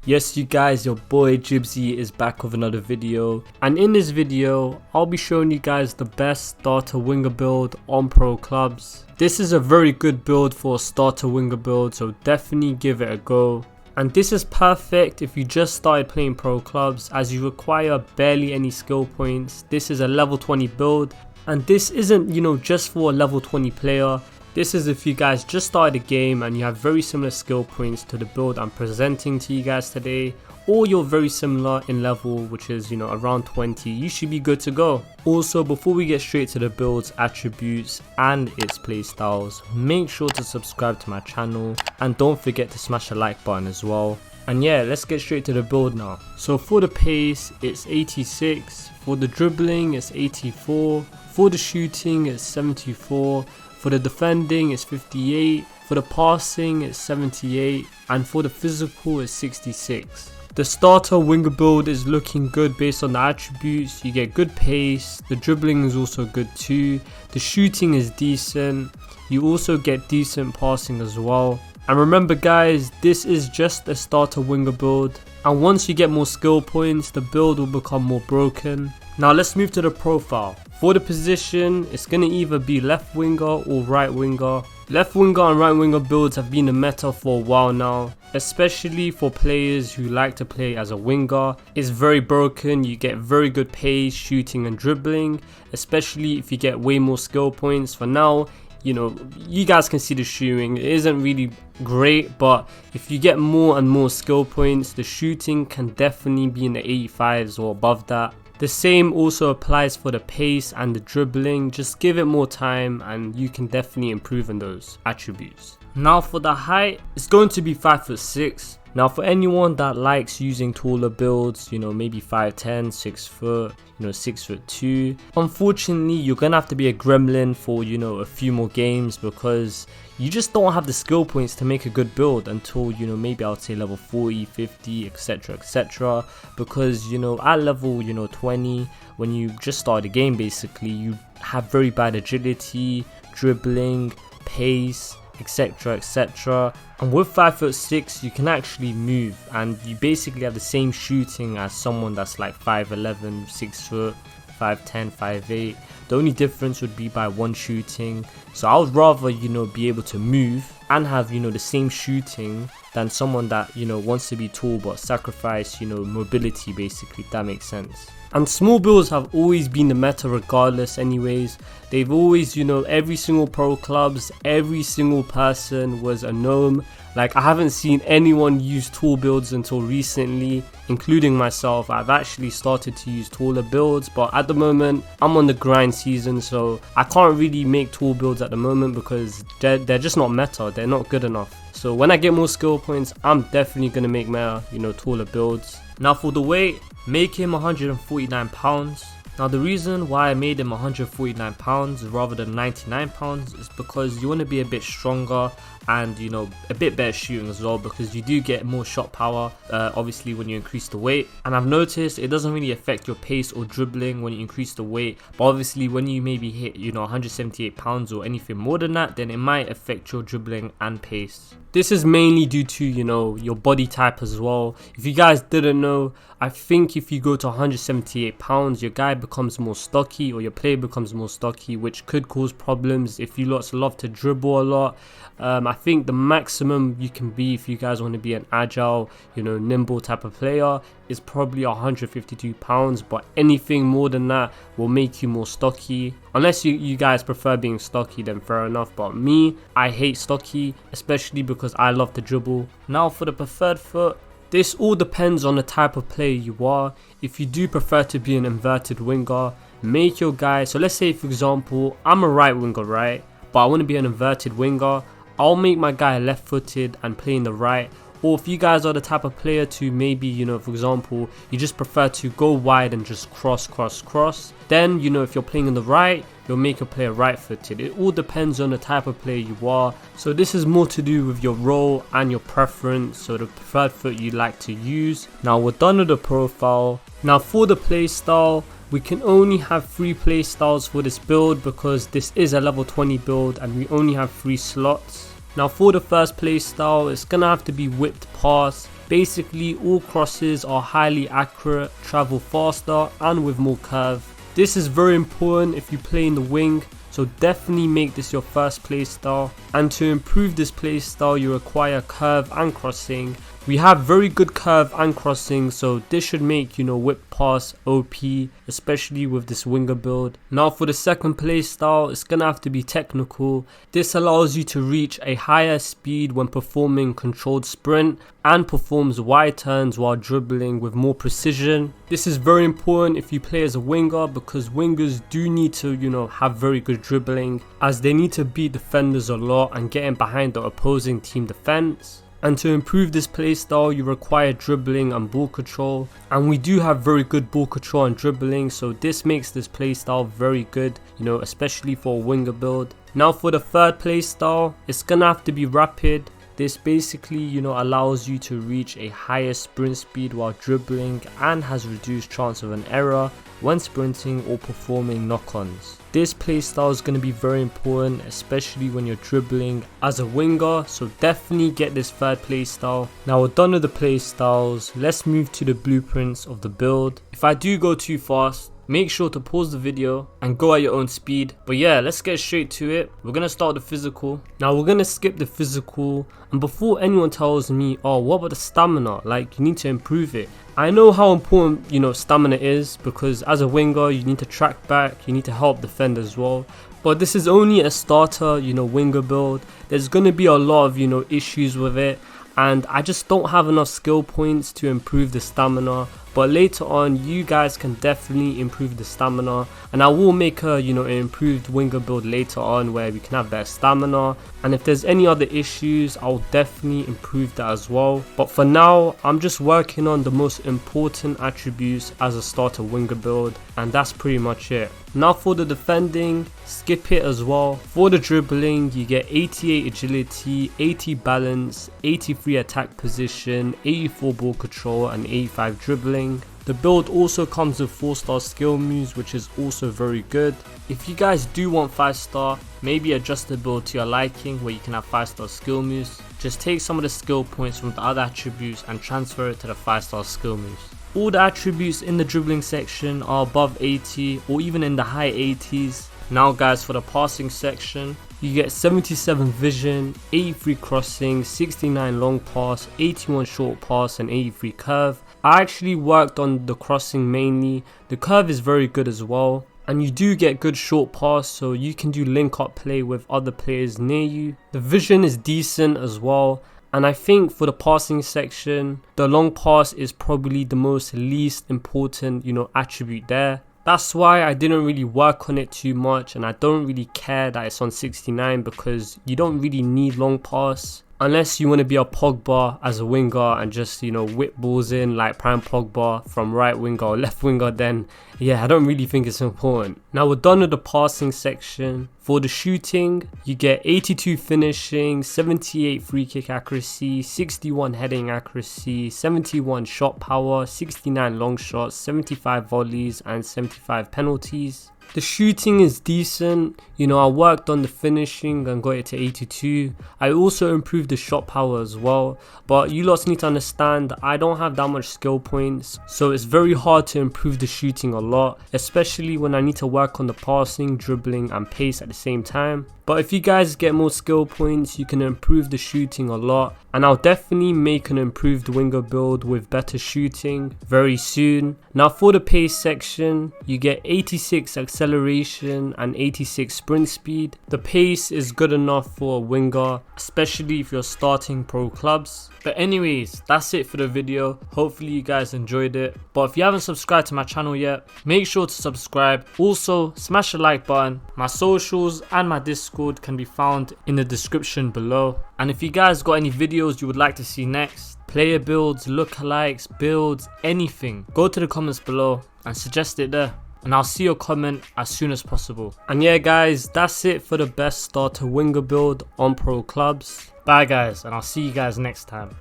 Yes you guys, your boy Jibzy is back with another video, and in this video I'll be showing you guys the best starter winger build on pro clubs. This is a very good build for a starter winger build, so definitely give it a go. And this is perfect if you just started playing pro clubs, as you require barely any skill points. This is a level 20 build, and this isn't just for a level 20 player. This is if you guys just started a game and you have very similar skill points to the build I'm presenting to you guys today, or you're very similar in level, which is around 20, you should be good to go. Also, before we get straight to the build's attributes and its playstyles, make sure to subscribe to my channel and don't forget to smash the like button as well. And yeah, let's get straight to the build now. So for the pace it's 86, for the dribbling it's 84, for the shooting it's 74, for the defending it's 58, for the passing it's 78, and for the physical it's 66. The starter winger build is looking good based on the attributes. You get good pace, the dribbling is also good too, the shooting is decent, you also get decent passing as well. And remember guys, this is just a starter winger build, and once you get more skill points the build will become more broken. Now let's move to the profile. For the position, it's going to either be left winger or right winger. Left winger and right winger builds have been the meta for a while now, especially for players who like to play as a winger. It's very broken, you get very good pace, shooting and dribbling, especially if you get way more skill points. For now, you guys can see the shooting, it isn't really great, but if you get more and more skill points, the shooting can definitely be in the 85s or above that. The same also applies for the pace and the dribbling. Just give it more time and you can definitely improve on those attributes. Now for the height, it's going to be 5'6". Now for anyone that likes using taller builds, maybe 5'10", 6 foot, 6'2", unfortunately you're gonna have to be a gremlin for a few more games, because you just don't have the skill points to make a good build until maybe I would say level 40, 50, etc, because at level 20, when you just start the game, basically you have very bad agility, dribbling, pace, etc. And with 5'6", you can actually move, and you basically have the same shooting as someone that's like 5'11", 6 foot, 5'10", 5'8". The only difference would be by one shooting. So I would rather be able to move and have the same shooting than someone that wants to be tall but sacrifice mobility, basically, if that makes sense. And small builds have always been the meta regardless anyways. They've always, every single pro clubs, every single person was a gnome. Like, I haven't seen anyone use tall builds until recently, including myself. I've actually started to use taller builds, but at the moment I'm on the grind season, so I can't really make tall builds at the moment because they're just not meta, they're not good enough. So when I get more skill points, I'm definitely going to make my taller builds. Now for the weight, make him 149 pounds. Now the reason why I made him 149 pounds rather than 99 pounds is because you want to be a bit stronger and a bit better shooting as well, because you do get more shot power obviously when you increase the weight. And I've noticed it doesn't really affect your pace or dribbling when you increase the weight, but obviously when you maybe hit 178 pounds or anything more than that, then it might affect your dribbling and pace. This is mainly due to your body type as well. If you guys didn't know, I think if you go to 178 pounds, your guy becomes more stocky, or your player becomes more stocky, which could cause problems if you lots love to dribble a lot. I think the maximum you can be, if you guys want to be an agile, nimble type of player, is probably 152 pounds, but anything more than that will make you more stocky. Unless you guys prefer being stocky, then fair enough, but me, I hate stocky, especially because I love to dribble. Now for the preferred foot, this all depends on the type of player you are. If you do prefer to be an inverted winger, make your guy, so let's say for example I'm a right winger, right, but I want to be an inverted winger, I'll make my guy left footed and play in the right. Or if you guys are the type of player to maybe, for example, you just prefer to go wide and just cross, then, if you're playing in the right, you'll make your player right footed. It all depends on the type of player you are. So this is more to do with your role and your preference, so the preferred foot you like to use. Now we're done with the profile. Now for the play style, we can only have 3 play styles for this build because this is a level 20 build and we only have 3 slots. Now for the first play style, it's gonna have to be whipped pass. Basically, all crosses are highly accurate, travel faster and with more curve. This is very important if you play in the wing, so definitely make this your first playstyle. And to improve this playstyle, you require curve and crossing. We have very good curve and crossing, so this should make, whip pass OP, especially with this winger build. Now for the second playstyle, it's gonna have to be technical. This allows you to reach a higher speed when performing controlled sprint and performs wide turns while dribbling with more precision. This is very important if you play as a winger, because wingers do need to, have very good dribbling, as they need to beat defenders a lot and get in behind the opposing team defense. And to improve this playstyle, you require dribbling and ball control, and we do have very good ball control and dribbling, so this makes this playstyle very good, especially for a winger build. Now for the third playstyle, it's gonna have to be rapid. This basically, allows you to reach a higher sprint speed while dribbling and has reduced chance of an error when sprinting or performing knock-ons. This playstyle is going to be very important, especially when you're dribbling as a winger, so definitely get this third playstyle. Now we're done with the playstyles, let's move to the blueprints of the build. If I do go too fast, make sure to pause the video and go at your own speed. But yeah, let's get straight to it. We're going to start the physical. Now we're going to skip the physical, and before anyone tells me, oh, what about the stamina? Like, you need to improve it. I know how important, stamina is, because as a winger, you need to track back, you need to help defend as well. But this is only a starter, winger build. There's going to be a lot of, issues with it, and I just don't have enough skill points to improve the stamina. But later on, you guys can definitely improve the stamina, and I will make a an improved winger build later on where we can have better stamina. And if there's any other issues, I'll definitely improve that as well. But for now, I'm just working on the most important attributes as a starter winger build, and that's pretty much it. Now for the defending, skip it as well. For the dribbling, you get 88 agility, 80 balance, 83 attack position, 84 ball control and 85 dribbling. The build also comes with 4-star skill moves, which is also very good. If you guys do want 5-star, maybe adjust the build to your liking where you can have 5-star skill moves. Just take some of the skill points from the other attributes and transfer it to the 5-star skill moves. All the attributes in the dribbling section are above 80 or even in the high 80s. Now guys, for the passing section, you get 77 vision, 83 crossing, 69 long pass, 81 short pass and 83 curve. I actually worked on the crossing mainly. The curve is very good as well, and you do get good short pass, so you can do link up play with other players near you. The vision is decent as well, and I think for the passing section, the long pass is probably the most least important attribute there. That's why I didn't really work on it too much, and I don't really care that it's on 69, because you don't really need long pass. Unless you want to be a Pogba as a winger and just, whip balls in like Prime Pogba from right winger or left winger, then yeah, I don't really think it's important. Now we're done with the passing section. For the shooting, you get 82 finishing, 78 free kick accuracy, 61 heading accuracy, 71 shot power, 69 long shots, 75 volleys and 75 penalties. The shooting is decent, I worked on the finishing and got it to 82. I also improved the shot power as well, but you lot need to understand I don't have that much skill points, so it's very hard to improve the shooting a lot, especially when I need to work on the passing, dribbling and pace at the same time. But if you guys get more skill points, you can improve the shooting a lot, and I'll definitely make an improved winger build with better shooting very soon. Now for the pace section, you get 86 acceleration and 86 sprint speed. The pace is good enough for a winger, especially if you're starting pro clubs. But anyways, that's it for the video. Hopefully you guys enjoyed it. But if you haven't subscribed to my channel yet, make sure to subscribe. Also, smash the like button. My socials and my Discord can be found in the description below. And if you guys got any videos you would like to see next, player builds, lookalikes, builds, anything, go to the comments below and suggest it there, and I'll see your comment as soon as possible. And yeah guys, that's it for the best starter winger build on pro clubs. Bye guys, and I'll see you guys next time.